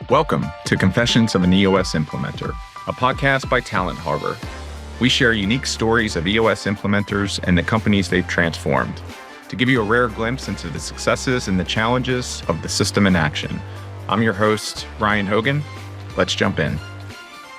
Welcome to Confessions of an EOS Implementer, a podcast by Talent Harbor. We share unique stories of EOS implementers and the companies they've transformed to give you a rare glimpse into the successes and the challenges of the system in action. I'm your host, Ryan Hogan. Let's jump in.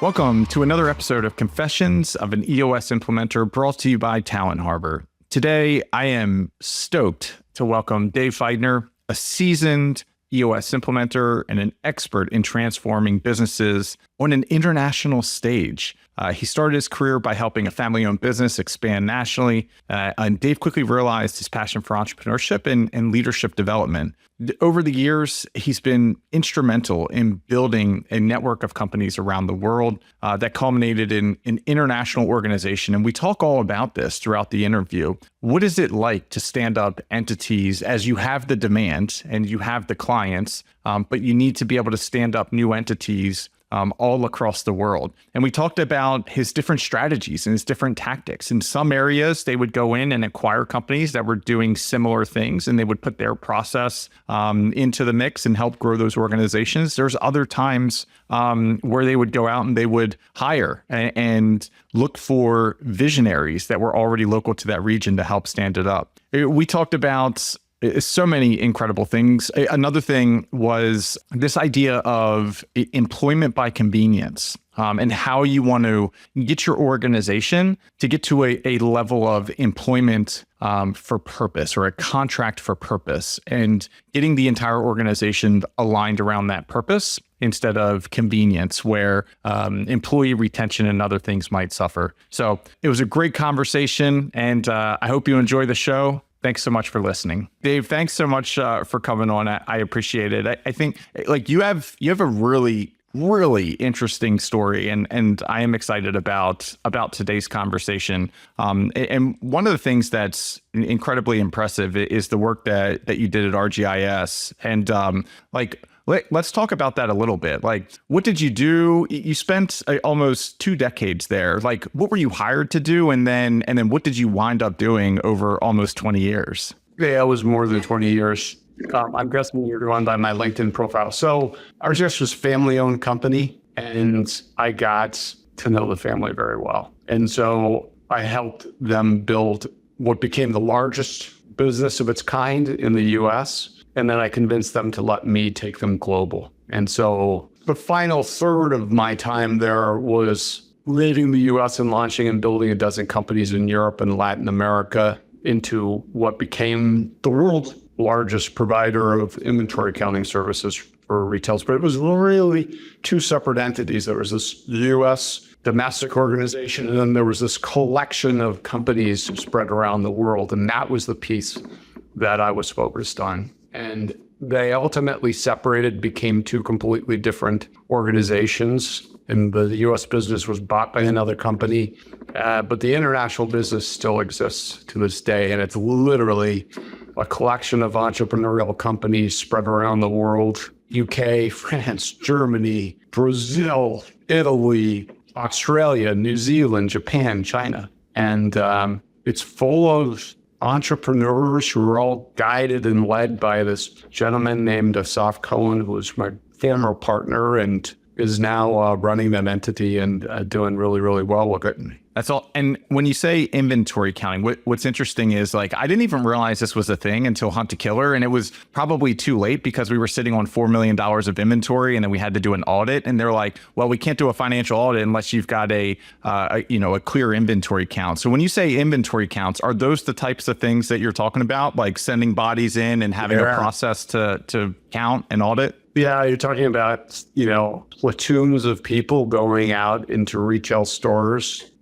Welcome to another episode of Confessions of an EOS Implementer, brought to you by Talent Harbor. Today, I am stoked to welcome Dave Feidner, a seasoned EOS implementer and an expert in transforming businesses on an international stage. He started his career by helping a family-owned business expand nationally, and Dave quickly realized his passion for entrepreneurship and leadership development. Over the years, he's been instrumental in building a network of companies around the world that culminated in an international organization. And we talk all about this throughout the interview. What is it like to stand up entities as you have the demand and you have the clients, but you need to be able to stand up new entities all across the world? And we talked about his different strategies and his different tactics. In some areas, they would go in and acquire companies that were doing similar things, and they would put their process into the mix and help grow those organizations. There's other times where they would go out and they would hire and look for visionaries that were already local to that region to help stand it up. We talked about so many incredible things. Another thing was this idea of employment by convenience, and how you want to get your organization to get to a level of employment for purpose, or a contract for purpose, and getting the entire organization aligned around that purpose instead of convenience, where employee retention and other things might suffer. So it was a great conversation, and I hope you enjoy the show. Thanks so much for listening. Dave, thanks so much for coming on. I appreciate it. I think like you have a really interesting story, and I am excited about today's conversation. And one of the things that's incredibly impressive is the work that you did at RGIS. And let's talk about that a little bit. Like, what did you do? You spent almost 2 decades there. Like, what were you hired to do? And then what did you wind up doing over almost 20 years? Yeah, it was more than 20 years. I'm guessing you're going by my LinkedIn profile. So RGIS was a family-owned company, and I got to know the family very well. And so I helped them build what became the largest business of its kind in the US. And then I convinced them to let me take them global. And so the final third of my time there was leaving the US and launching and building a dozen companies in Europe and Latin America into what became the world's largest provider of inventory accounting services for retailers. But it was really 2 separate entities. There was this US domestic organization, and then there was this collection of companies spread around the world. And that was the piece that I was focused on. And they ultimately separated, became 2 completely different organizations. And the US business was bought by another company. But the international business still exists to this day. And it's literally a collection of entrepreneurial companies spread around the world: UK, France, Germany, Brazil, Italy, Australia, New Zealand, Japan, China. And it's full of entrepreneurs who are all guided and led by this gentleman named Asaf Cohen, who was my former partner and is now running that entity and doing really, really well with it. That's all. And when you say inventory counting, what's interesting is, like, I didn't even realize this was a thing until Hunt to Killer. And it was probably too late because we were sitting on $4 million of inventory, and then we had to do an audit. And they're like, well, we can't do a financial audit unless you've got a clear inventory count. So when you say inventory counts, are those the types of things that you're talking about? Like sending bodies in and having a process to count and audit? Yeah, you're talking about, platoons of people going out into retail stores,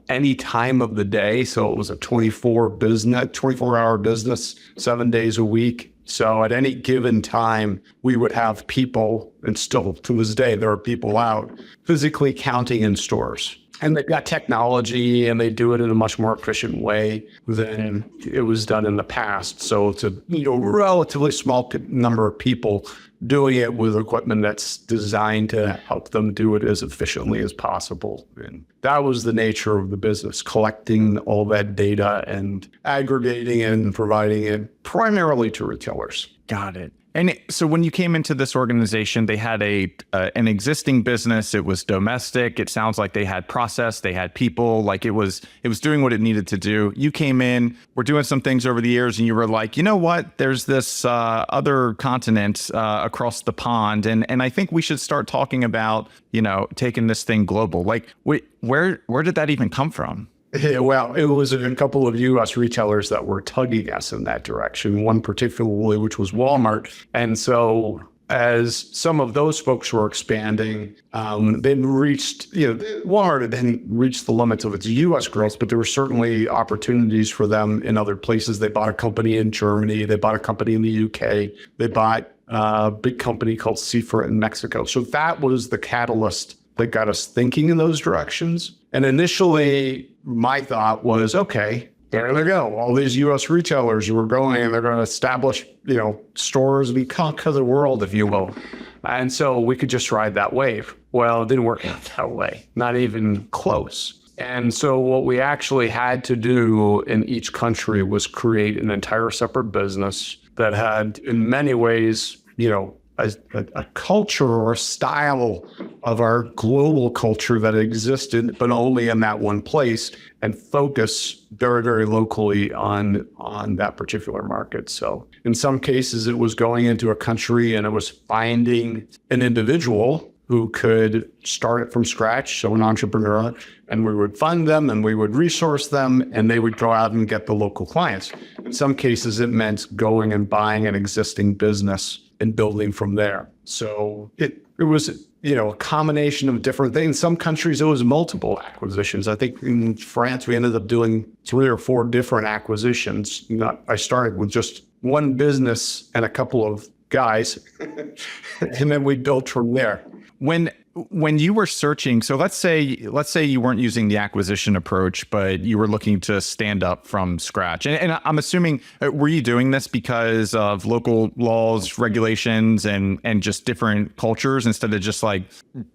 any time of the day. So it was a 24-hour business, 7 days a week. So at any given time, we would have people, and still to this day, there are people out physically counting in stores. And they've got technology, and they do it in a much more efficient way than it was done in the past. So it's a relatively small number of people doing it with equipment that's designed to help them do it as efficiently as possible. And that was the nature of the business, collecting all that data and aggregating it and providing it primarily to retailers. Got it. And so when you came into this organization, they had an existing business. It was domestic. It sounds like they had process, they had people, like it was doing what it needed to do. You came in, we're doing some things over the years, and you were like, you know what? There's this other continent across the pond, and I think we should start talking about, taking this thing global. Like, where did that even come from? Yeah, well, it was a couple of U.S. retailers that were tugging us in that direction, one particularly, which was Walmart. And so as some of those folks were expanding, they'd reached, Walmart had then reached the limits of its U.S. growth, but there were certainly opportunities for them in other places. They bought a company in Germany. They bought a company in the U.K. They bought a big company called Cifra in Mexico. So that was the catalyst that got us thinking in those directions. And initially, my thought was, okay, there they go. All these U.S. retailers who are going, and they're going to establish, stores and conquer the world, if you will. And so we could just ride that wave. Well, it didn't work out that way, not even close. And so what we actually had to do in each country was create an entire separate business that had, in many ways, a culture or a style of our global culture that existed, but only in that one place, and focus very, very locally on that particular market. So in some cases, it was going into a country and it was finding an individual who could start it from scratch, so an entrepreneur, and we would fund them and we would resource them, and they would go out and get the local clients. In some cases, it meant going and buying an existing business and building from there. So it was, a combination of different things. Some countries, it was multiple acquisitions. I think in France, we ended up doing 3 or 4 different acquisitions. I started with just one business and a couple of guys, and then we built from there. When you were searching, so let's say you weren't using the acquisition approach, but you were looking to stand up from scratch. And I'm assuming, were you doing this because of local laws, regulations, and just different cultures, instead of just like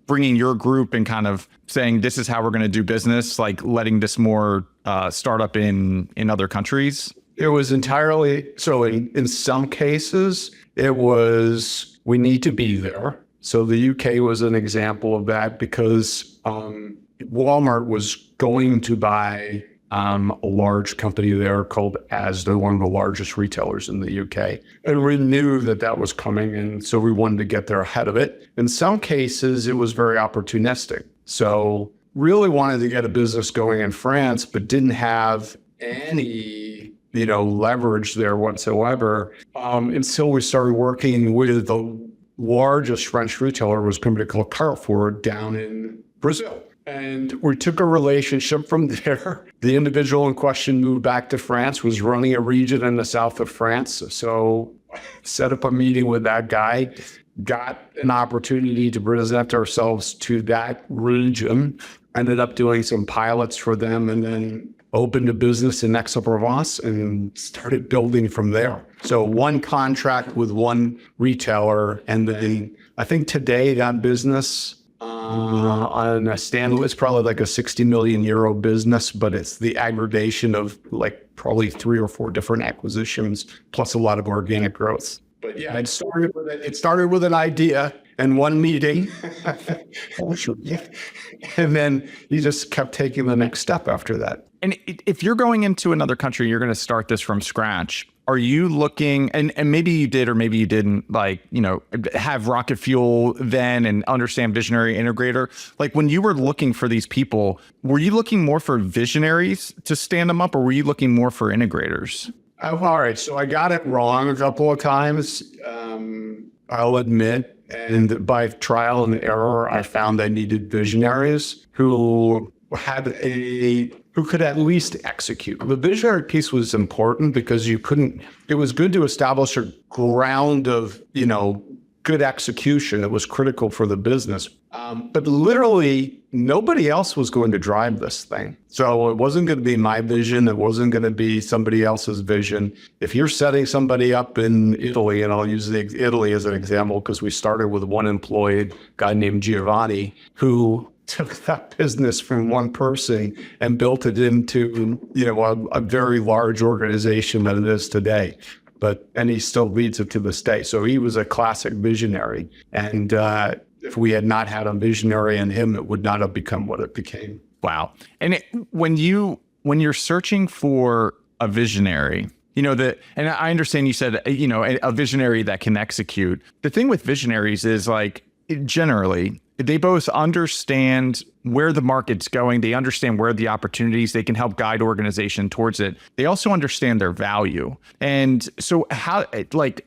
bringing your group and kind of saying, this is how we're going to do business, like letting this more start up in other countries? It was entirely, so in some cases, it was, we need to be there. So the UK was an example of that, because Walmart was going to buy a large company there called Asda, one of the largest retailers in the UK. And we knew that was coming, and so we wanted to get there ahead of it. In some cases, it was very opportunistic. So really wanted to get a business going in France, but didn't have any leverage there whatsoever until we started working with the largest French retailer, was a company called Carrefour down in Brazil. And we took a relationship from there. The individual in question moved back to France, was running a region in the south of France. So set up a meeting with that guy, got an opportunity to present ourselves to that region, ended up doing some pilots for them, and then opened a business in Aix-en-Provence and started building from there. So one contract with one retailer, and then I think today that business on a standalone, it's probably like a 60 million euro business, but it's the aggregation of like probably 3 or 4 different acquisitions plus a lot of organic growth. But yeah, it started with an idea and one meeting, and then you just kept taking the next step after that. And if you're going into another country, you're going to start this from scratch. Are you looking, and maybe you did or maybe you didn't, have rocket fuel then and understand visionary integrator? Like when you were looking for these people, were you looking more for visionaries to stand them up, or were you looking more for integrators? All right, so I got it wrong a couple of times, I'll admit. And by trial and error, I found I needed visionaries who could at least execute. The visionary piece was important because it was good to establish a ground of, good execution. It was critical for the business. But literally nobody else was going to drive this thing. So it wasn't going to be my vision. It wasn't going to be somebody else's vision. If you're setting somebody up in Italy, and I'll use Italy as an example, because we started with one employed guy named Giovanni, who took that business from one person and built it into, a very large organization that it is today. and he still leads it to this day. So he was a classic visionary. And if we had not had a visionary in him, it would not have become what it became. Wow. And when you're searching for a visionary, and I understand you said, a visionary that can execute. The thing with visionaries is like, generally, they both understand where the market's going. They understand where the opportunities, they can help guide organization towards it. They also understand their value. And so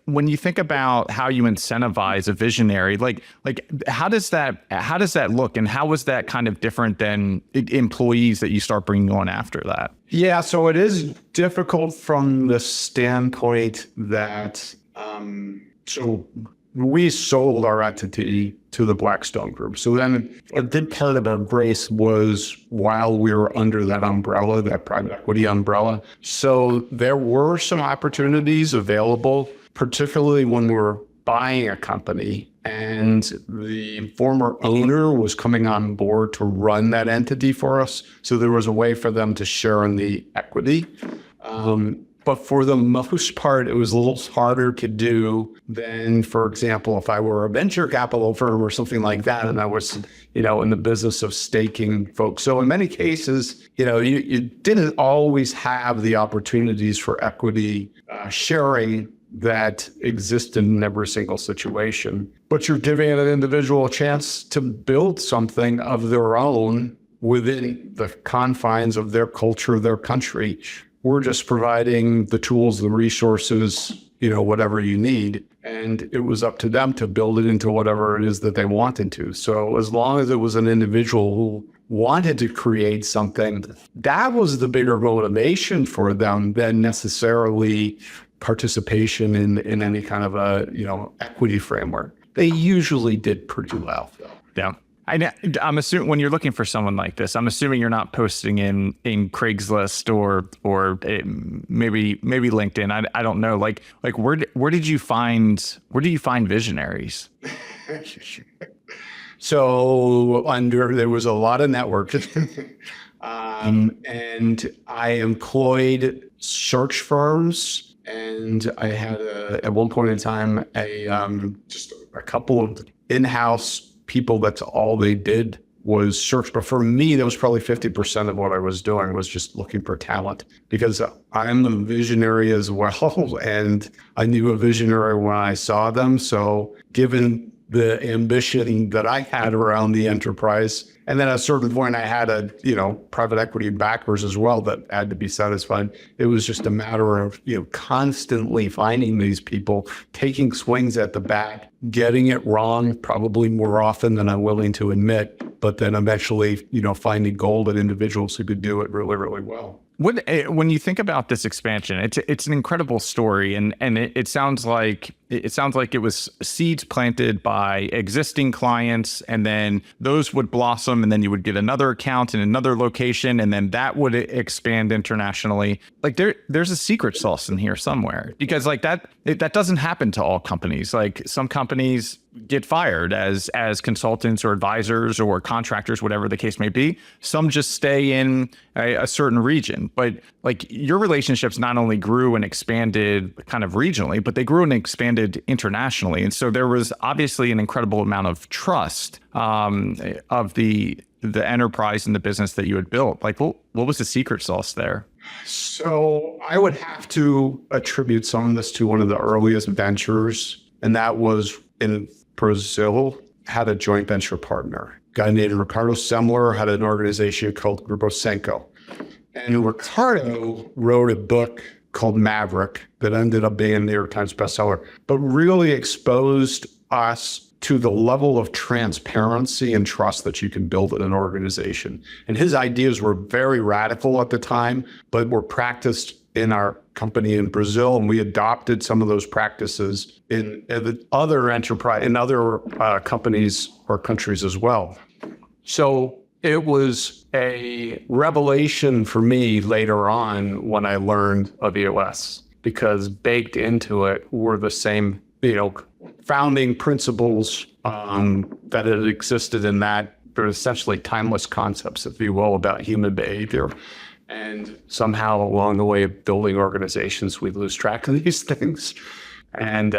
when you think about how you incentivize a visionary, how does that look? And how was that kind of different than employees that you start bringing on after that? Yeah, so it is difficult from the standpoint that, so we sold our entity to the Blackstone Group. So then a big part of our grace was while we were under that umbrella, that private equity umbrella. So there were some opportunities available, particularly when we were buying a company and the former owner was coming on board to run that entity for us. So there was a way for them to share in the equity. But for the most part, it was a little harder to do than, for example, if I were a venture capital firm or something like that, and I was, in the business of staking folks. So in many cases, you didn't always have the opportunities for equity sharing that existed in every single situation. But you're giving an individual a chance to build something of their own within the confines of their culture, their country. We're just providing the tools, the resources, whatever you need. And it was up to them to build it into whatever it is that they wanted to. So as long as it was an individual who wanted to create something, that was the bigger motivation for them than necessarily participation in any kind of a, equity framework. They usually did pretty well, though. Yeah. I'm assuming when you're looking for someone like this, I'm assuming you're not posting in Craigslist or maybe LinkedIn. I don't know. Like where did you find visionaries? So there was a lot of networking, and I employed search firms, and I had at one point in time just a couple of in-house people. That's all they did was search. But for me, that was probably 50% of what I was doing was just looking for talent, because I'm a visionary as well. And I knew a visionary when I saw them. So given the ambition that I had around the enterprise, and then at a certain point I had private equity backers as well that had to be satisfied. It was just a matter of, constantly finding these people, taking swings at the bat, getting it wrong, probably more often than I'm willing to admit, but then eventually, finding gold in individuals who could do it really, really well. When you think about this expansion, it's an incredible story, and it sounds like it was seeds planted by existing clients, and then those would blossom, and then you would get another account in another location, and then that would expand internationally. Like there's a secret sauce in here somewhere, because like that doesn't happen to all companies. Like some companies get fired as consultants or advisors or contractors, whatever the case may be. Some just stay in a certain region. But like your relationships not only grew and expanded kind of regionally, but they grew and expanded internationally. And so there was obviously an incredible amount of trust of the enterprise and the business that you had built. Like what was the secret sauce there? So I would have to attribute some of this to one of the earliest ventures, and that was in Brazil. Had a joint venture partner. A guy named Ricardo Semler had an organization called Grupo Senco. And Ricardo wrote a book called Maverick that ended up being a New York Times bestseller, but really exposed us to the level of transparency and trust that you can build in an organization. And his ideas were very radical at the time, but were practiced in our company in Brazil, and we adopted some of those practices in other companies or countries as well. So it was a revelation for me later on when I learned of EOS, because baked into it were the same, founding principles that had existed in that. They're essentially timeless concepts, if you will, about human behavior. And somehow along the way of building organizations, we lose track of these things. And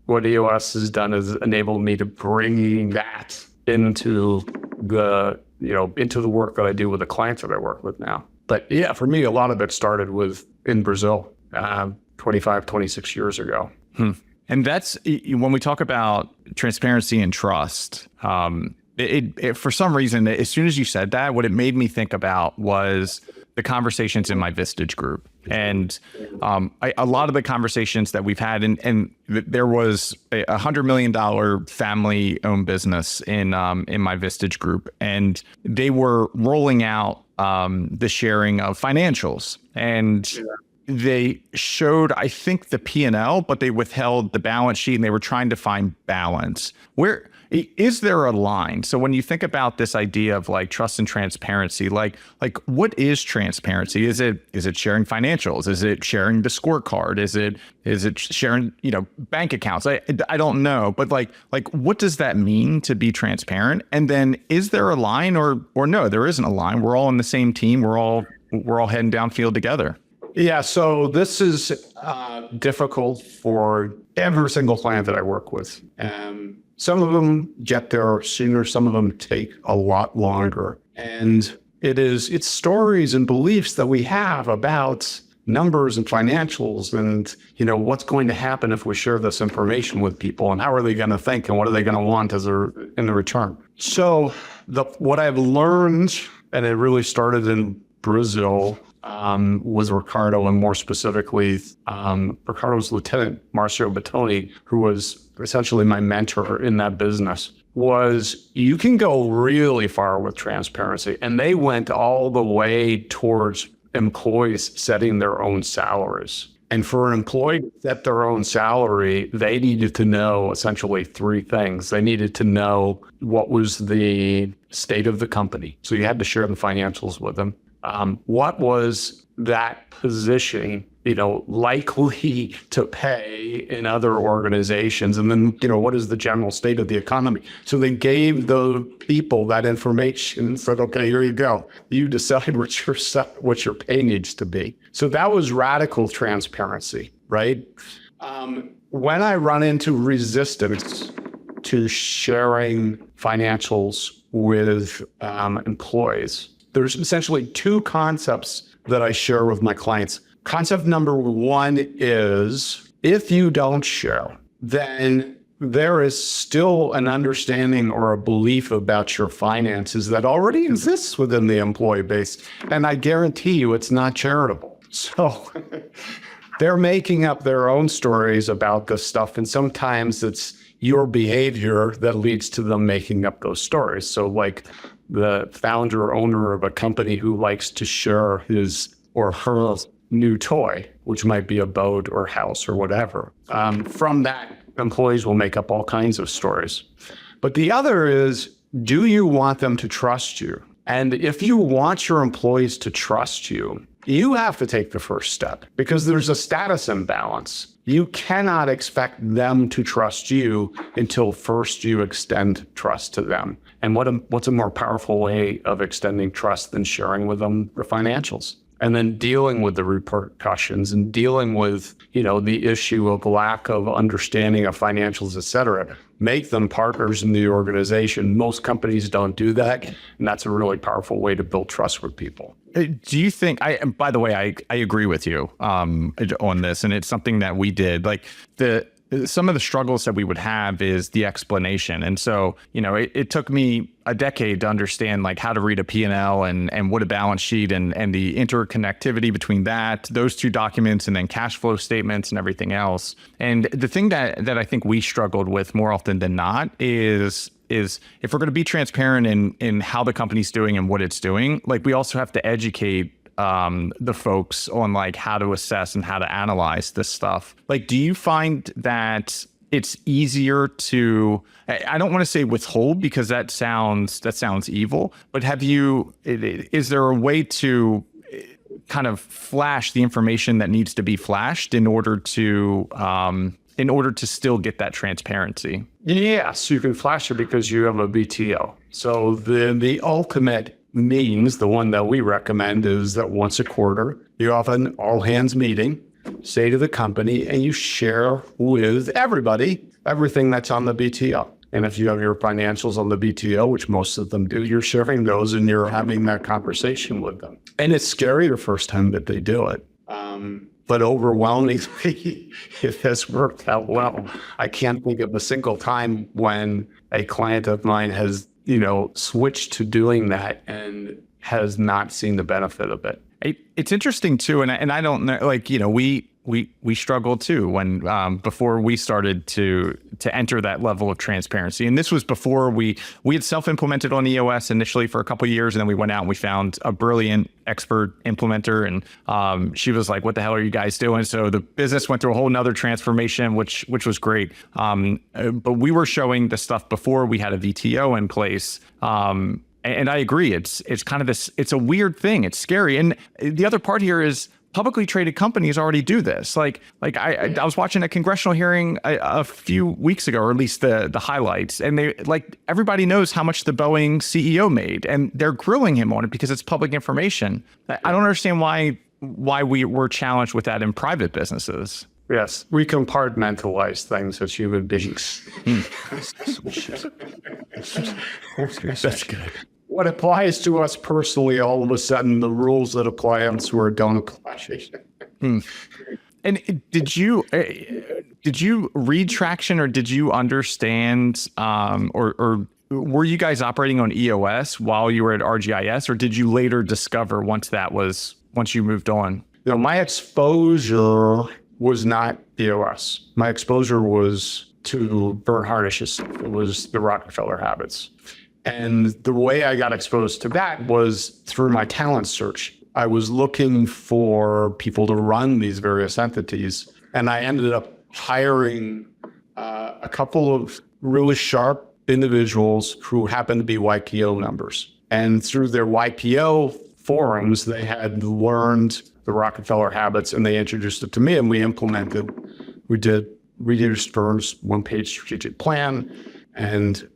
what EOS has done is enabled me to bring that into the work that I do with the clients that I work with now. But yeah, for me, a lot of it started in Brazil 25, 26 years ago. And that's when we talk about transparency and trust. It for some reason, as soon as you said that, what it made me think about was the conversations in my Vistage group. And a lot of the conversations that we've had, and there was a $100 million family-owned business in my Vistage group, and they were rolling out the sharing of financials. And they showed, I think, the P&L, but they withheld the balance sheet, and they were trying to find balance. Where is there a line? So when you think about this idea of like trust and transparency, like what is transparency? Is it sharing financials? Is it sharing the scorecard? Is it sharing, bank accounts? I don't know, but like what does that mean to be transparent? And then is there a line or no, there isn't a line. We're all on the same team. We're all heading downfield together. Yeah, so this is difficult for every single client that I work with. Some of them get there sooner, some of them take a lot longer. And it's stories and beliefs that we have about numbers and financials and, what's going to happen if we share this information with people and how are they going to think and what are they going to want in the return. So what I've learned, and it really started in Brazil, was Ricardo, and more specifically, Ricardo's lieutenant, Marcio Battoni, who was essentially my mentor in that business, was you can go really far with transparency. And they went all the way towards employees setting their own salaries. And for an employee to set their own salary, they needed to know essentially three things. They needed to know what was the state of the company. So you had to share the financials with them. What was that position, likely to pay in other organizations? And then, what is the general state of the economy? So they gave the people that information and said, okay, here you go. You decide what your pay needs to be. So that was radical transparency, right? When I run into resistance to sharing financials with employees, there's essentially two concepts that I share with my clients. Concept number one is if you don't share, then there is still an understanding or a belief about your finances that already exists within the employee base. And I guarantee you it's not charitable. So they're making up their own stories about this stuff. And sometimes it's your behavior that leads to them making up those stories. So like the founder or owner of a company who likes to share his or her new toy, which might be a boat or house or whatever. From that, employees will make up all kinds of stories. But the other is, do you want them to trust you? And if you want your employees to trust you, you have to take the first step because there's a status imbalance. You cannot expect them to trust you until first you extend trust to them. And what's a more powerful way of extending trust than sharing with them the financials? And then dealing with the repercussions and dealing with, the issue of lack of understanding of financials, et cetera. Make them partners in the organization. Most companies don't do that. And that's a really powerful way to build trust with people. Do you think, by the way, I agree with you on this, and it's something that we did. Like some of the struggles that we would have is the explanation. And so, it took me a decade to understand like how to read a P&L and what a balance sheet and the interconnectivity between those two documents and then cash flow statements and everything else. And the thing that I think we struggled with more often than not is if we're going to be transparent in how the company's doing and what it's doing, like we also have to educate the folks on like how to assess and how to analyze this stuff. Like, do you find that it's easier to, I don't want to say withhold because that sounds evil, but is there a way to kind of flash the information that needs to be flashed in order to still get that transparency? Yes, you can flash it because you have a BTO. So the ultimate means, the one that we recommend, is that once a quarter, you have an all hands meeting, say to the company, and you share with everybody everything that's on the BTO. And if you have your financials on the BTO, which most of them do, you're sharing those and you're having that conversation with them. And it's scary the first time that they do it. But overwhelmingly, it has worked out well. I can't think of a single time when a client of mine has, switched to doing that and has not seen the benefit of it. It's interesting too, and I don't know, we struggled too when before we started to enter that level of transparency. And this was before we had self-implemented on EOS initially for a couple of years, and then we went out and we found a brilliant expert implementer, and she was like, "What the hell are you guys doing?" So the business went through a whole nother transformation, which was great. But we were showing the stuff before we had a VTO in place. And I agree, it's kind of this, it's a weird thing. It's scary. And the other part here is publicly traded companies already do this. Like I was watching a congressional hearing a few weeks ago, or at least the highlights, and they everybody knows how much the Boeing CEO made, and they're grilling him on it because it's public information. I don't understand why we were challenged with that in private businesses. Yes, we compartmentalize things as human beings. That's good. What applies to us personally, all of a sudden, the rules that apply elsewhere don't apply. And did you read Traction, or did you understand, or were you guys operating on EOS while you were at RGIS, or did you later discover once you moved on? My exposure was not EOS. My exposure was to Bert Harnish's. It was the Rockefeller habits. And the way I got exposed to that was through my talent search. I was looking for people to run these various entities, and I ended up hiring a couple of really sharp individuals who happened to be YPO members. And through their YPO forums, they had learned the Rockefeller habits, and they introduced it to me, and we implemented. We did reduced firms, one-page strategic plan, and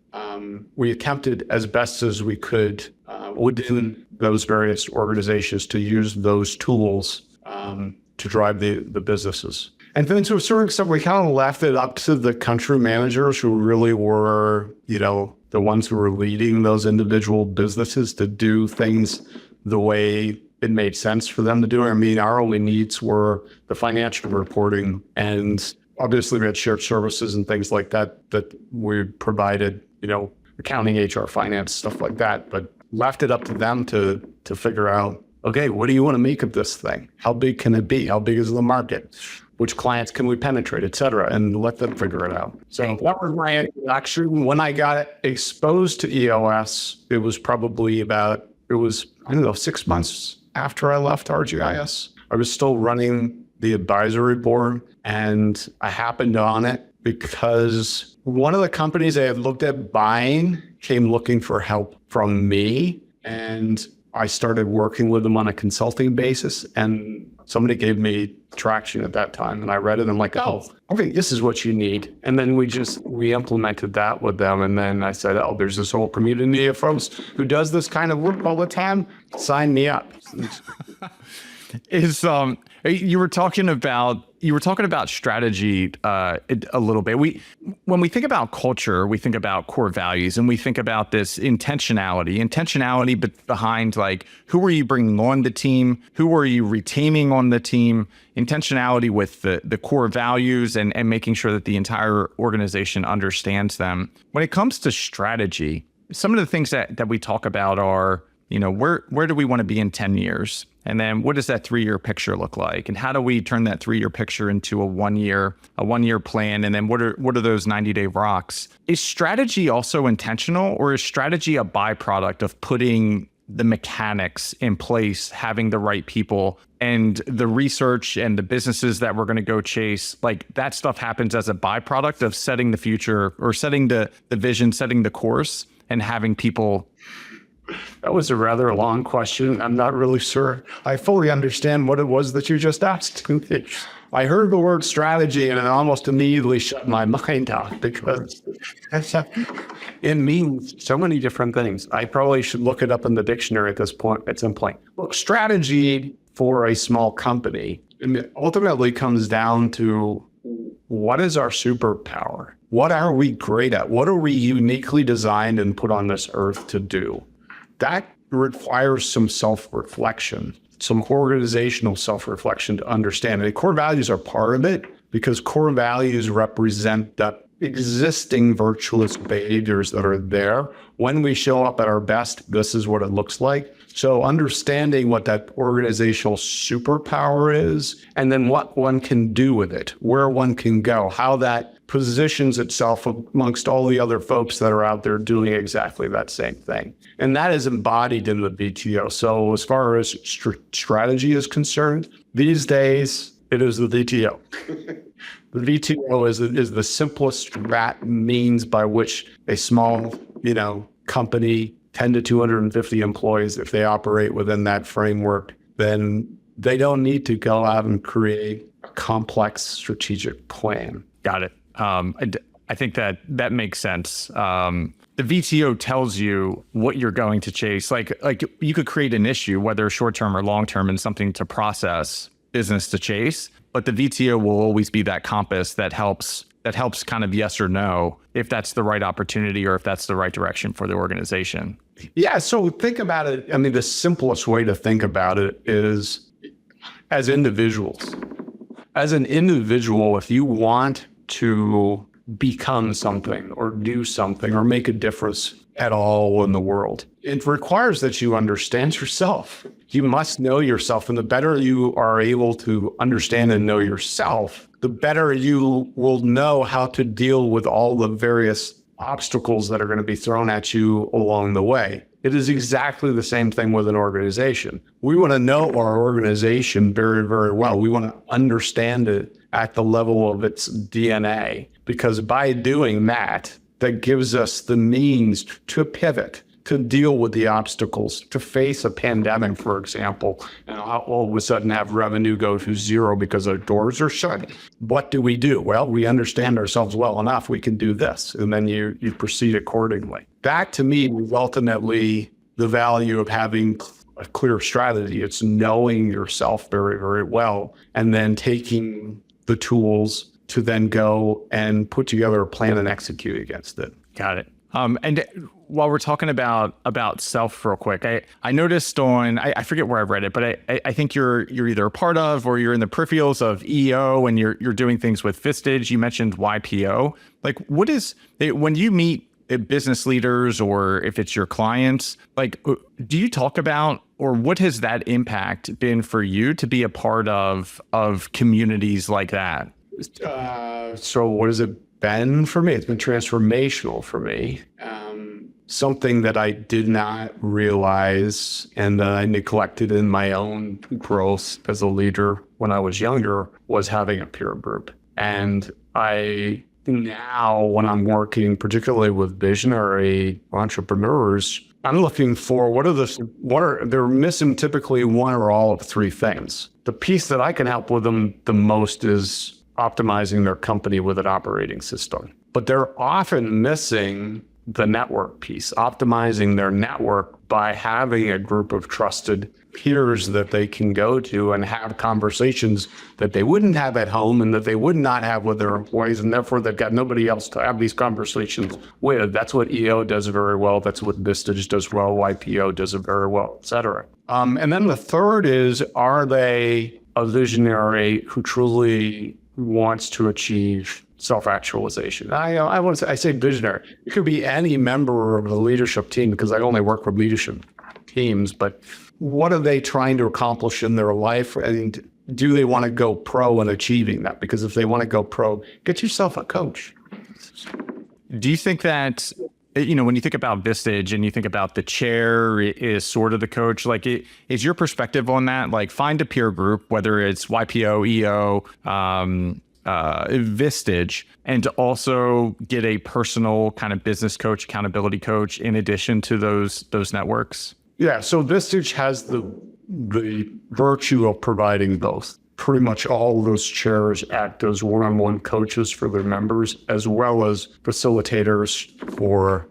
we attempted as best as we could within those various organizations to use those tools to drive the businesses. And then to a certain extent, we kind of left it up to the country managers who really were, the ones who were leading those individual businesses to do things the way it made sense for them to do it. I mean, our only needs were the financial reporting, and obviously we had shared services and things like that we provided, accounting, HR, finance, stuff like that, but left it up to them to figure out, okay, what do you want to make of this thing? How big can it be? How big is the market? Which clients can we penetrate, et cetera, and let them figure it out. So that was my introduction. When I got exposed to EOS, it was probably 6 months after I left RGIS. I was still running the advisory board, and I happened on it because one of the companies I had looked at buying came looking for help from me, and I started working with them on a consulting basis, and somebody gave me Traction at that time, and I read it, and I'm like, oh, okay, this is what you need. And then we implemented that with them, and then I said, oh, there's this whole community of folks who does this kind of work all the time. Sign me up. You were talking about strategy a little bit. When we think about culture, we think about core values, and we think about this intentionality behind, like, who are you bringing on the team? Who are you retaining on the team? Intentionality with the core values and making sure that the entire organization understands them. When it comes to strategy, some of the things that we talk about are, where do we want to be in 10 years? And then what does that 3-year picture look like? And how do we turn that 3-year picture into a one-year plan? And then what are those 90-day rocks? Is strategy also intentional, or is strategy a byproduct of putting the mechanics in place, having the right people, and the research and the businesses that we're going to go chase? Like, that stuff happens as a byproduct of setting the future, or setting the vision, setting the course, and having people. That was a rather long question. I'm not really sure I fully understand what it was that you just asked. I heard the word strategy and it almost immediately shut my mind off, because It means so many different things. I probably should look it up in the dictionary at this point, at some point. Look, strategy for a small company ultimately comes down to what is our superpower? What are we great at? What are we uniquely designed and put on this earth to do? That requires some self-reflection, some organizational self-reflection to understand. And core values are part of it because core values represent the existing virtuous behaviors that are there. When we show up at our best, this is what it looks like. So understanding what that organizational superpower is, and then what one can do with it, where one can go, how that positions itself amongst all the other folks that are out there doing exactly that same thing. And that is embodied in the VTO. So as far as strategy is concerned, these days, it is the VTO. The VTO is the simplest means by which a small, company, 10 to 250 employees, if they operate within that framework, then they don't need to go out and create a complex strategic plan. Got it. I think that makes sense. The VTO tells you what you're going to chase. Like you could create an issue, whether short-term or long-term, and something to process, business to chase. But the VTO will always be that compass that helps kind of yes or no, if that's the right opportunity or if that's the right direction for the organization. Yeah. So think about it. I mean, the simplest way to think about it is as individuals. As an individual, if you want to become something or do something or make a difference at all in the world, it requires that you understand yourself. You must know yourself. And the better you are able to understand and know yourself, the better you will know how to deal with all the various obstacles that are going to be thrown at you along the way. It is exactly the same thing with an organization. We want to know our organization very, very well. We want to understand it at the level of its DNA, because by doing that, that gives us the means to pivot, to deal with the obstacles, to face a pandemic, for example, and all of a sudden have revenue go to zero because our doors are shut. What do? Well, we understand ourselves well enough. We can do this. And then you proceed accordingly. That to me is ultimately the value of having a clear strategy. It's knowing yourself very, very well, and then taking the tools to then go and put together a plan and execute against it. Got it. And while we're talking about self real quick, I noticed I forget where I read it, but I think you're either a part of or you're in the peripherals of EO and you're doing things with Vistage. You mentioned YPO. Like what is it, when you meet business leaders or if it's your clients, like do you talk about, or what has that impact been for you to be a part of communities like that? So what has it been for me? It's been transformational for me. Something that I did not realize and that I neglected in my own growth as a leader when I was younger was having a peer group. And now when I'm working particularly with visionary entrepreneurs, I'm looking for they're missing typically one or all of three things. The piece that I can help with them the most is optimizing their company with an operating system. But they're often missing the network piece, optimizing their network by having a group of trusted peers that they can go to and have conversations that they wouldn't have at home and that they would not have with their employees, and therefore they've got nobody else to have these conversations with. That's what EO does very well. That's what Vistage does well. YPO does it very well, et cetera. And then the third is, are they a visionary who truly wants to achieve self-actualization? I say visionary. It could be any member of the leadership team, because I only work with leadership teams, but what are they trying to accomplish in their life? And do they want to go pro in achieving that? Because if they want to go pro, get yourself a coach. Do you think that, when you think about Vistage and you think about the chair is sort of the coach, like is your perspective on that, like find a peer group, whether it's YPO, EO, Vistage, and to also get a personal kind of business coach, accountability coach in addition to those networks? Yeah, so Vistage has the virtue of providing both. Pretty much all of those chairs act as one-on-one coaches for their members, as well as facilitators for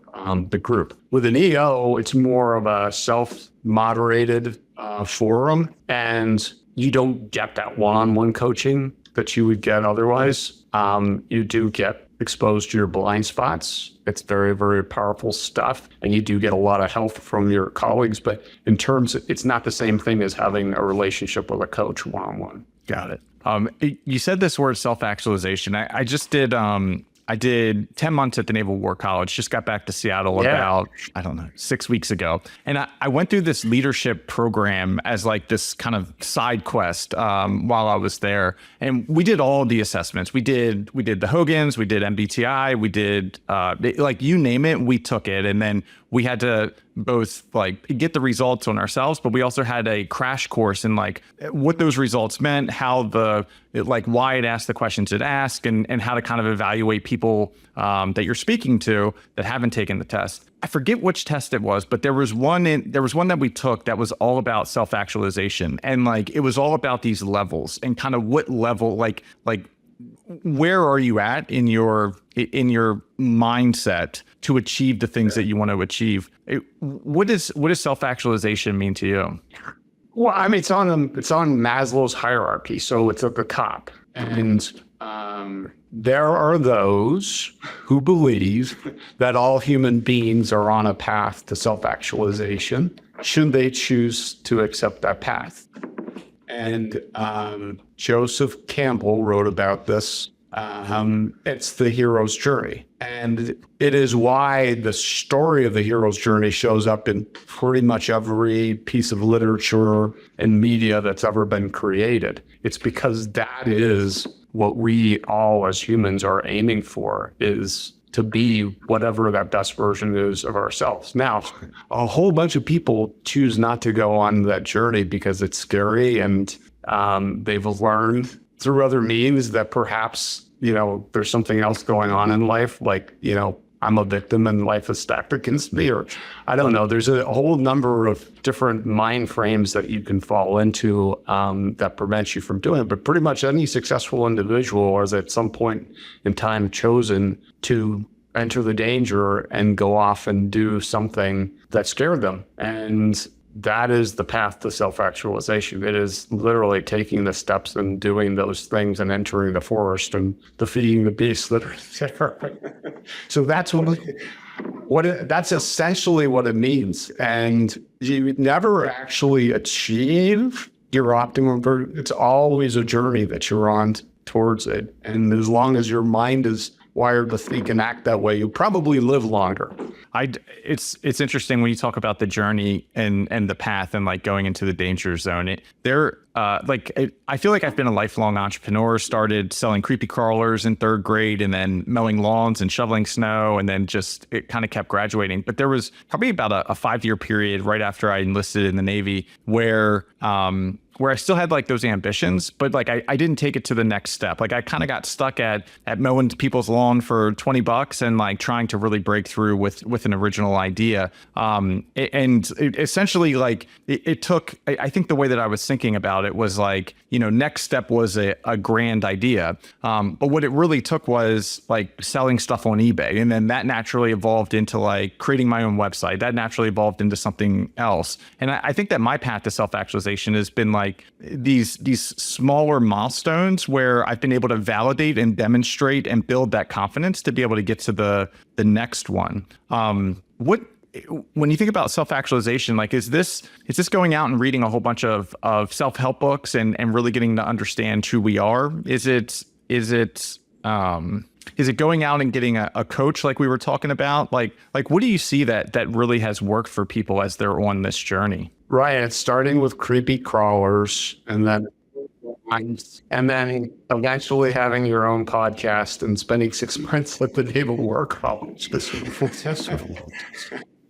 the group. With an EO, it's more of a self-moderated forum, and you don't get that one-on-one coaching that you would get otherwise. You do get exposed to your blind spots. It's very, very powerful stuff. And you do get a lot of help from your colleagues. But in terms of, it's not the same thing as having a relationship with a coach one-on-one. Got it. You said this word self-actualization. I did 10 months at the Naval War College, just got back to Seattle about, 6 weeks ago. And I went through this leadership program as like this kind of side quest while I was there. And we did all the assessments. We did the Hogans, we did MBTI, we did like you name it, we took it. And then we had to both like get the results on ourselves, but we also had a crash course in like what those results meant, why it asked the questions it asked, and how to kind of evaluate people that you're speaking to that haven't taken the test. I forget which test it was, but there was one that we took that was all about self-actualization, and like it was all about these levels and kind of what level, like where are you at in your mindset to achieve the things that you want to achieve? What does self-actualization mean to you? Well, I mean, it's on Maslow's hierarchy, so it's at the top. And there are those who believe that all human beings are on a path to self-actualization, should they choose to accept that path. And Joseph Campbell wrote about this. It's the hero's journey. And it is why the story of the hero's journey shows up in pretty much every piece of literature and media that's ever been created. It's because that is what we all as humans are aiming for, is to be whatever that best version is of ourselves. Now, a whole bunch of people choose not to go on that journey because it's scary, and they've learned through other means that perhaps, there's something else going on in life, like, I'm a victim and life is stacked against me, or I don't know. There's a whole number of different mind frames that you can fall into that prevents you from doing it. But pretty much any successful individual has at some point in time chosen to enter the danger and go off and do something that scared them. And that is the path to self-actualization. It is literally taking the steps and doing those things and entering the forest and defeating the beasts that are there. So that's that's essentially what it means. And you never actually achieve your optimum version. It's always a journey that you're on towards it. And as long as your mind is wired to think and act that way, you probably live longer. It's interesting when you talk about the journey and the path and like going into the danger zone. I feel like I've been a lifelong entrepreneur. Started selling creepy crawlers in 3rd grade, and then mowing lawns and shoveling snow, and then just it kind of kept graduating. But there was probably about a 5-year period right after I enlisted in the Navy where I still had like those ambitions, but like I didn't take it to the next step. Like I kind of got stuck at mowing people's lawn for $20 and like trying to really break through with an original idea. Essentially like it took, I think the way that I was thinking about it was like, next step was a grand idea. But what it really took was like selling stuff on eBay. And then that naturally evolved into like creating my own website. That naturally evolved into something else. And I think that my path to self-actualization has been like these smaller milestones where I've been able to validate and demonstrate and build that confidence to be able to get to the next one. When you think about self-actualization, like is this going out and reading a whole bunch of self-help books and really getting to understand who we are? Is it going out and getting a coach like we were talking about? Like what do you see that really has worked for people as they're on this journey? Right. It's starting with creepy crawlers and then eventually having your own podcast and spending 6 months at the Naval War College.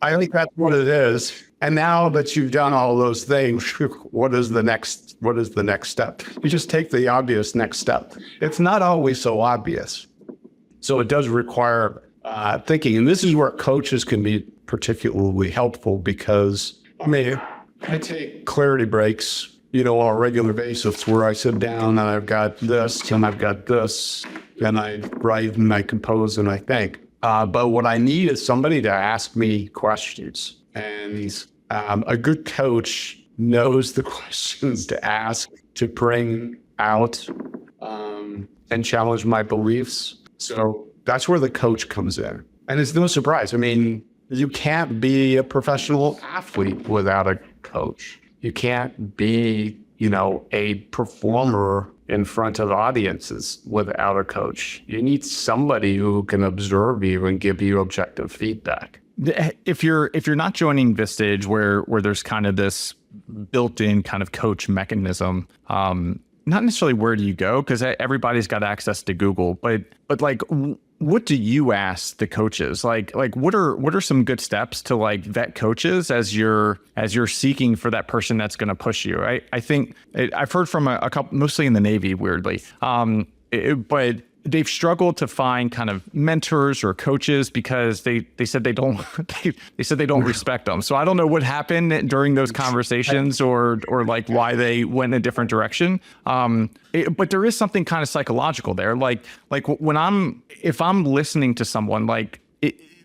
I think that's what it is. And now that you've done all those things, what is the next step? You just take the obvious next step. It's not always so obvious. So it does require thinking. And this is where coaches can be particularly helpful because, I take clarity breaks, on a regular basis where I sit down and I've got this and I've got this, and I write and I compose and I think. But what I need is somebody to ask me questions. And a good coach knows the questions to ask to bring out and challenge my beliefs. So that's where the coach comes in. And it's no surprise. I mean, you can't be a professional athlete without a coach. You can't be, a performer in front of audiences without a coach. You need somebody who can observe you and give you objective feedback. If you're not joining Vistage, where there's kind of this built-in kind of coach mechanism, not necessarily where do you go, because everybody's got access to Google, but like, what do you ask the coaches? Like what are some good steps to like vet coaches as you're seeking for that person that's going to push you? I think I've heard from a couple, mostly in the Navy, weirdly, but they've struggled to find kind of mentors or coaches because they said they don't respect them. So I don't know what happened during those conversations or like why they went in a different direction. But there is something kind of psychological there. Like if I'm listening to someone, like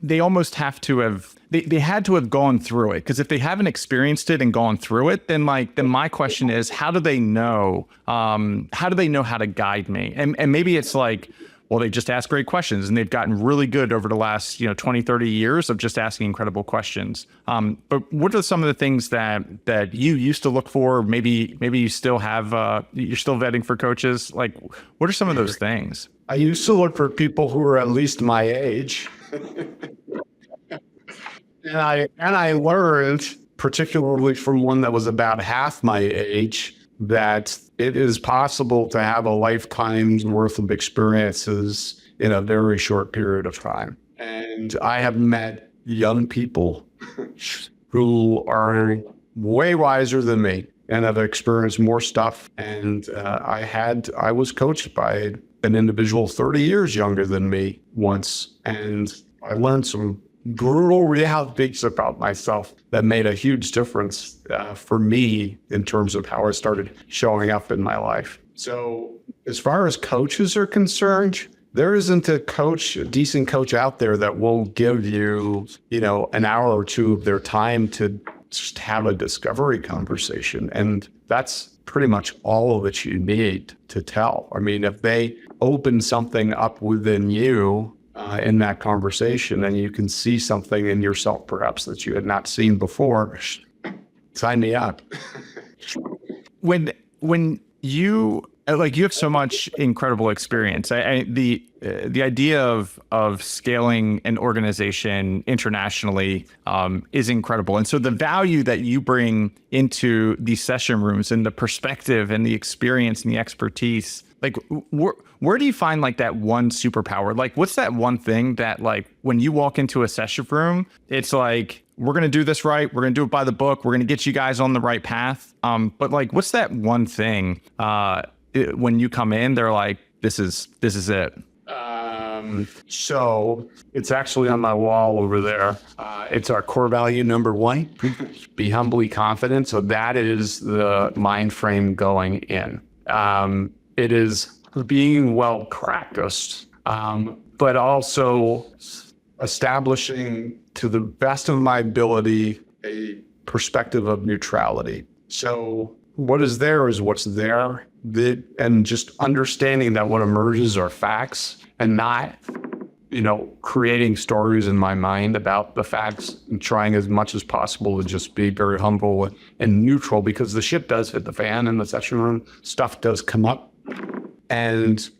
they almost have to have, they had to have gone through it, because if they haven't experienced it and gone through it, then my question is, how do they know how to guide me? And maybe it's like, well, they just ask great questions and they've gotten really good over the last 20, 30 years of just asking incredible questions. But what are some of the things that you used to look for? Maybe you still have, you're still vetting for coaches. Like, what are some of those things? I used to look for people who were at least my age. And I learned, particularly from one that was about half my age, that it is possible to have a lifetime's worth of experiences in a very short period of time. And I have met young people who are way wiser than me and have experienced more stuff. And I was coached by an individual 30 years younger than me once, and I learned some brutal realities about myself that made a huge difference for me in terms of how I started showing up in my life. So as far as coaches are concerned, there isn't a decent coach out there that will give you, an hour or two of their time to just have a discovery conversation. And that's pretty much all that you need to tell. I mean, if they open something up within you in that conversation, and you can see something in yourself perhaps that you had not seen before, sign me up. When you have so much incredible experience, the idea of scaling an organization internationally is incredible. And so the value that you bring into these session rooms and the perspective and the experience and the expertise, like where do you find like that one superpower? Like, what's that one thing that, like, when you walk into a session room, it's like, we're going to do this right. We're going to do it by the book. We're going to get you guys on the right path. But like, what's that one thing when you come in, they're like, this is it? So it's actually on my wall over there. It's our core value number 1, be humbly confident. So that is the mind frame going in. It is being well practiced, but also establishing to the best of my ability a perspective of neutrality. So what is there is what's there, and just understanding that what emerges are facts, and not, creating stories in my mind about the facts, and trying as much as possible to just be very humble and neutral, because the shit does hit the fan in the session room. Stuff does come up, and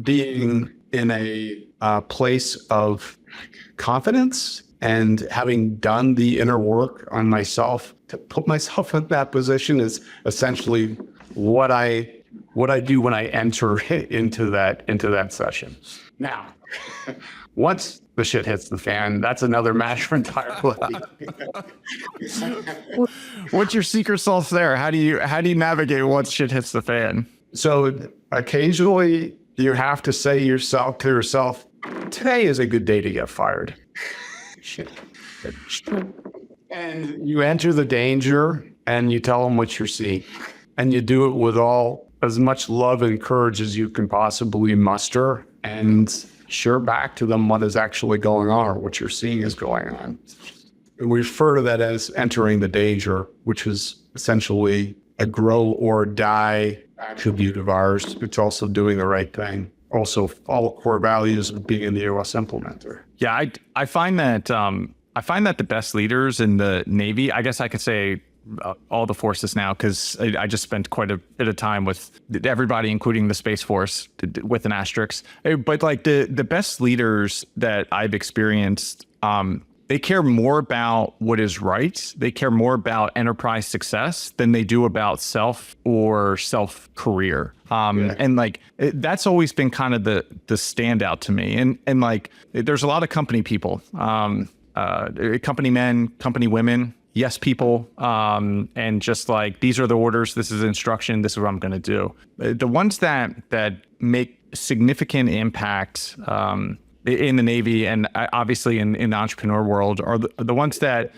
being in a place of confidence and having done the inner work on myself to put myself in that position is essentially what I do when I enter into that session. Now, once the shit hits the fan, that's another matter entirely. What's your secret sauce there? How do you navigate once shit hits the fan? So occasionally you have to say to yourself, today is a good day to get fired. And you enter the danger and you tell them what you're seeing. And you do it with as much love and courage as you can possibly muster. And share back to them what is actually going on or what you're seeing is going on. And we refer to that as entering the danger, which is essentially a grow or die attribute of ours. It's also doing the right thing. Also follow core values of being an EOS implementer. Yeah, I find that the best leaders in the Navy, I guess I could say all the forces now, because I just spent quite a bit of time with everybody, including the Space Force, with an asterisk. But like the best leaders that I've experienced, they care more about what is right. They care more about enterprise success than they do about self or self-career. And like, that's always been kind of the standout to me. And like, there's a lot of company people, company men, company women, yes people, and just like, these are the orders, this is instruction, this is what I'm going to do. The ones that make significant impact, in the Navy and obviously in the entrepreneur world are the ones that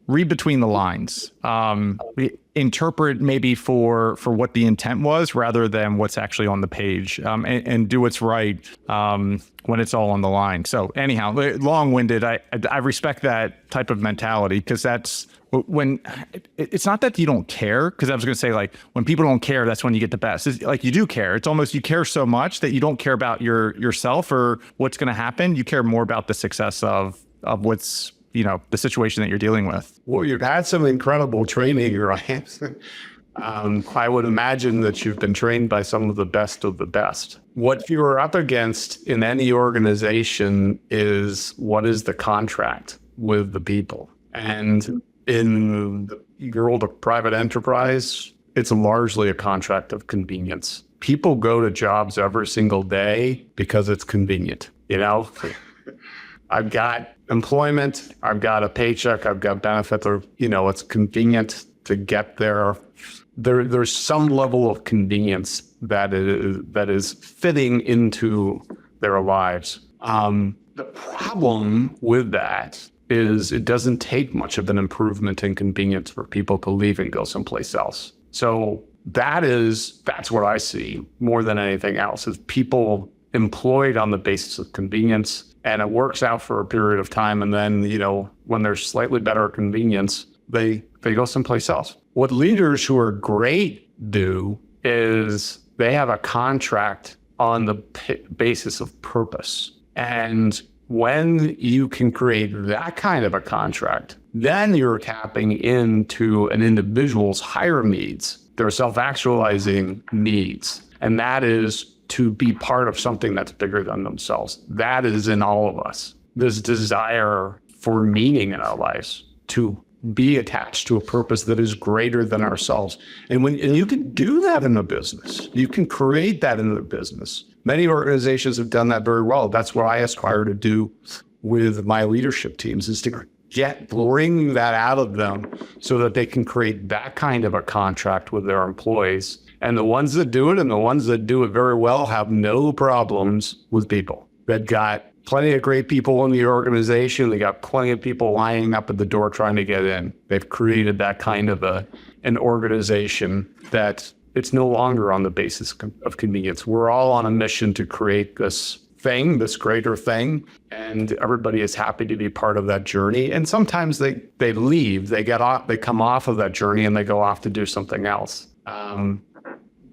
read between the lines, interpret maybe for what the intent was rather than what's actually on the page, and do what's right when it's all on the line. So anyhow, long-winded, I respect that type of mentality, because that's when it's not that you don't care, because I was going to say, like, when people don't care, that's when you get the best. It's like, you do care. It's almost, you care so much that you don't care about yourself or what's going to happen. You care more about the success of what's, the situation that you're dealing with. Well, you've had some incredible training, right? I would imagine that you've been trained by some of the best of the best. What you're up against in any organization is, what is the contract with the people? And in the world of private enterprise, it's largely a contract of convenience. People go to jobs every single day because it's convenient. I've got employment, I've got a paycheck, I've got benefits, or, it's convenient to get there. There's some level of convenience that is fitting into their lives. The problem with that is it doesn't take much of an improvement in convenience for people to leave and go someplace else. So that's what I see more than anything else, is people employed on the basis of convenience, and it works out for a period of time. And then, when there's slightly better convenience, they go someplace else. What leaders who are great do is they have a contract on the basis of purpose. And when you can create that kind of a contract, then you're tapping into an individual's higher needs, their self-actualizing needs. And that is to be part of something that's bigger than themselves. That is in all of us. This desire for meaning in our lives, to be attached to a purpose that is greater than ourselves. And you can do that in a business. You can create that in a business. Many organizations have done that very well. That's what I aspire to do with my leadership teams, is to bring that out of them so that they can create that kind of a contract with their employees. And the ones that do it, and the ones that do it very well, have no problems with people. They've got plenty of great people in the organization. They got plenty of people lining up at the door trying to get in. They've created that kind of an organization that it's no longer on the basis of convenience. We're all on a mission to create this thing, this greater thing, and everybody is happy to be part of that journey. And sometimes they leave, they come off of that journey and they go off to do something else.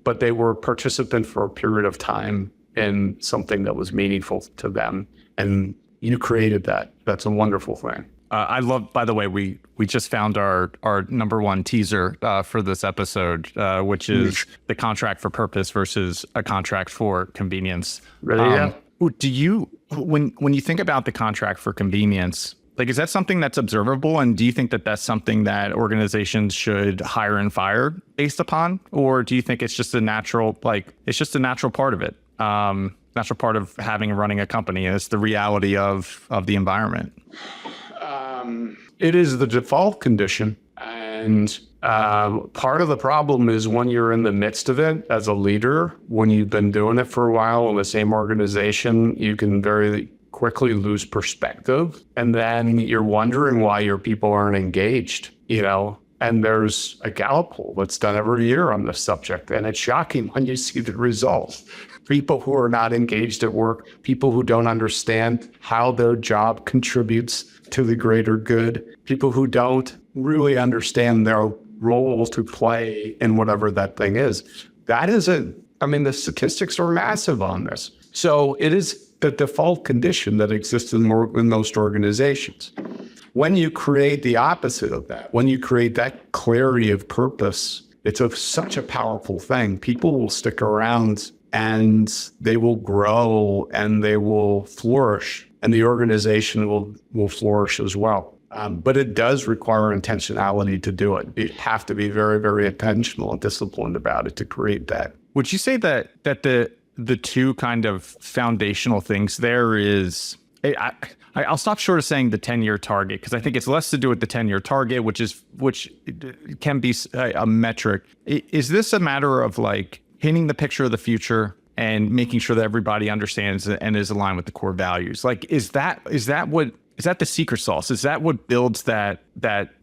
But they were a participant for a period of time in something that was meaningful to them. And you created that. That's a wonderful thing. I love, by the way, we just found our number one teaser for this episode, which is the contract for purpose versus a contract for convenience. Really? Do you, when you think about the contract for convenience, like, is that something that's observable? And do you think that that's something that organizations should hire and fire based upon? Or do you think it's just a natural, it's just a natural part of it? Natural part of having and running a company, and it's the reality of the environment. It is the default condition. And part of the problem is when you're in the midst of it as a leader, when you've been doing it for a while in the same organization, you can very quickly lose perspective. And then you're wondering why your people aren't engaged, And there's a Gallup poll that's done every year on this subject. And it's shocking when you see the results. People who are not engaged at work, people who don't understand how their job contributes to the greater good, people who don't really understand their role to play in whatever that thing is. The statistics are massive on this. So it is the default condition that exists in most organizations. When you create the opposite of that, when you create that clarity of purpose, it's such a powerful thing. People will stick around and they will grow and they will flourish, and the organization will flourish as well. But it does require intentionality to do it. You have to be very, very intentional and disciplined about it to create that. Would you say that the two kind of foundational things there is, I'll stop short of saying the 10-year target, because I think it's less to do with the 10-year target, which can be a metric. Is this a matter of like painting the picture of the future and making sure that everybody understands and is aligned with the core values? Like, is that the secret sauce? Is that what builds that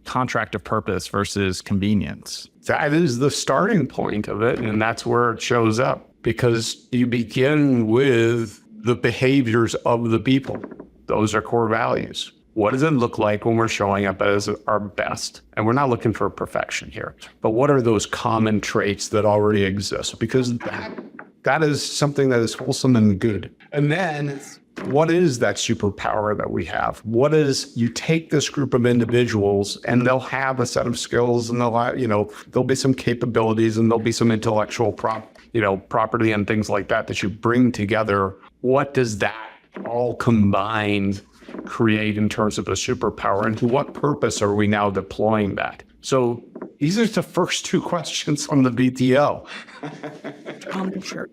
contract of purpose versus convenience? That is the starting point of it, and that's where it shows up, because you begin with the behaviors of the people. Those are core values. What does it look like when we're showing up as our best? And we're not looking for perfection here, but what are those common traits that already exist? Because that is something that is wholesome and good. And then what is that superpower that we have? You take this group of individuals and they'll have a set of skills, and there'll be some capabilities, and there'll be some intellectual property and things like that you bring together. What does that all combined create in terms of a superpower, and to what purpose are we now deploying that? So these are the first two questions from the BTO. Sure.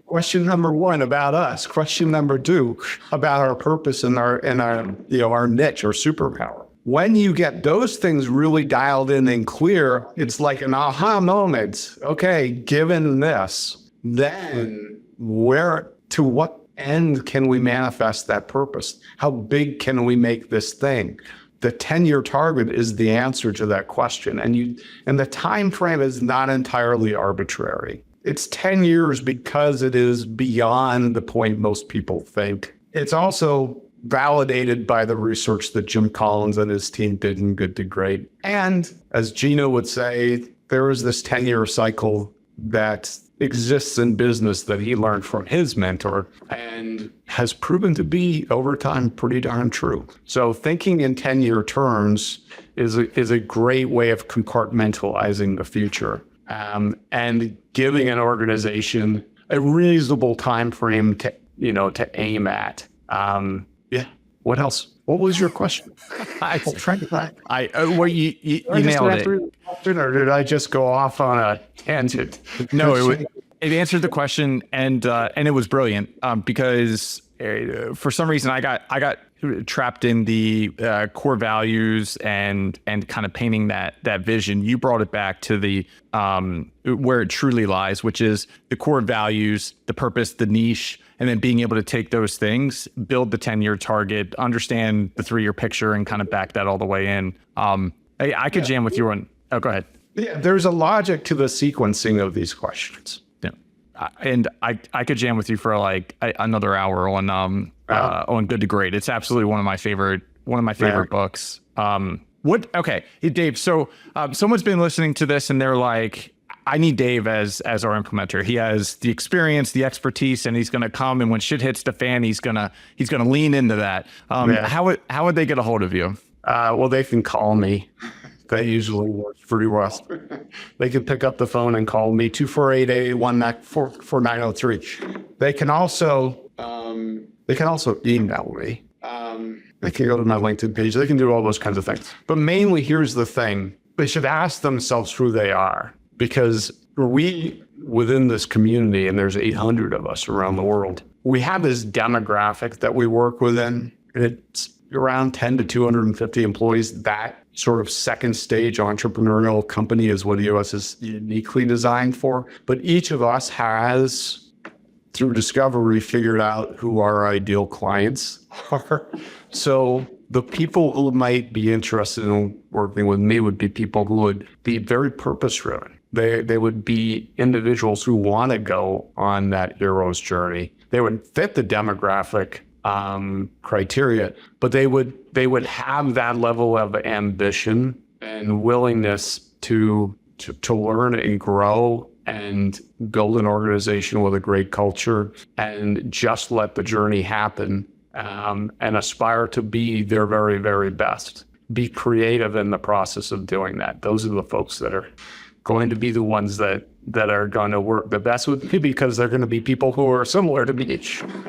Question number one about us. Question number two about our purpose and our niche or superpower. When you get those things really dialed in and clear, it's like an aha moment. Okay, given this, then to what end can we manifest that purpose? How big can we make this thing? The 10-year target is the answer to that question. And the time frame is not entirely arbitrary. It's 10 years because it is beyond the point most people think. It's also validated by the research that Jim Collins and his team did in Good to Great. And as Gino would say, there is this 10-year cycle that exists in business that he learned from his mentor and has proven to be over time pretty darn true. So thinking in 10-year terms is a great way of compartmentalizing the future, and giving an organization a reasonable time frame to aim at. What else? What was your question? You nailed it. Or did I just go off on a tangent? No, it answered the question, and it was brilliant, because for some reason I got trapped in the core values and kind of painting that vision. You brought it back to the where it truly lies, which is the core values, the purpose, the niche, and then being able to take those things, build the 10-year target, understand the 3-year picture, and kind of back that all the way in. I could jam with you on. Oh, go ahead. Yeah, there's a logic to the sequencing of these questions. Yeah, and I could jam with you for like another hour on Good to Great. It's absolutely one of my favorite books. Okay, hey, Dave. So someone's been listening to this and they're like, I need Dave as our implementer. He has the experience, the expertise, and he's going to come. And when shit hits the fan, he's gonna lean into that. How would they get a hold of you? Well, they can call me. That usually works pretty well. They can pick up the phone and call me, 248-881-4903. They can also email me. They can go to my LinkedIn page. They can do all those kinds of things. But mainly, here's the thing. They should ask themselves who they are, because we, within this community, and there's 800 of us around the world, we have this demographic that we work within. It's around 10 to 250 employees. That sort of second stage entrepreneurial company is what EOS is uniquely designed for. But each of us has, through discovery, figured out who our ideal clients are. So the people who might be interested in working with me would be people who would be very purpose-driven. They would be individuals who want to go on that hero's journey. They would fit the demographic criteria, but they would have that level of ambition and willingness to learn and grow and build an organization with a great culture and just let the journey happen, and aspire to be their very, very best. Be creative in the process of doing that. Those are the folks that are going to be the ones that are going to work the best with me, because they're going to be people who are similar to me,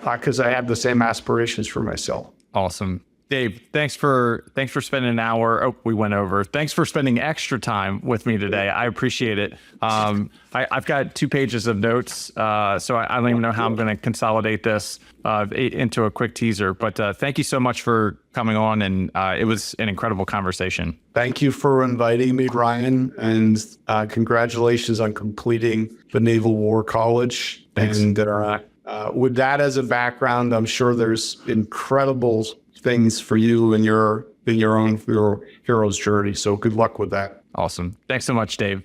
because I have the same aspirations for myself. Awesome. Dave, thanks for spending an hour. Oh, we went over. Thanks for spending extra time with me today. I appreciate it. I've got 2 pages of notes, so I don't even know how I'm going to consolidate this into a quick teaser. But thank you so much for coming on, and it was an incredible conversation. Thank you for inviting me, Ryan, and congratulations on completing the Naval War College. Thanks. And with that as a background, I'm sure there's incredible things for you in your own hero's journey. So good luck with that. Awesome. Thanks so much, Dave.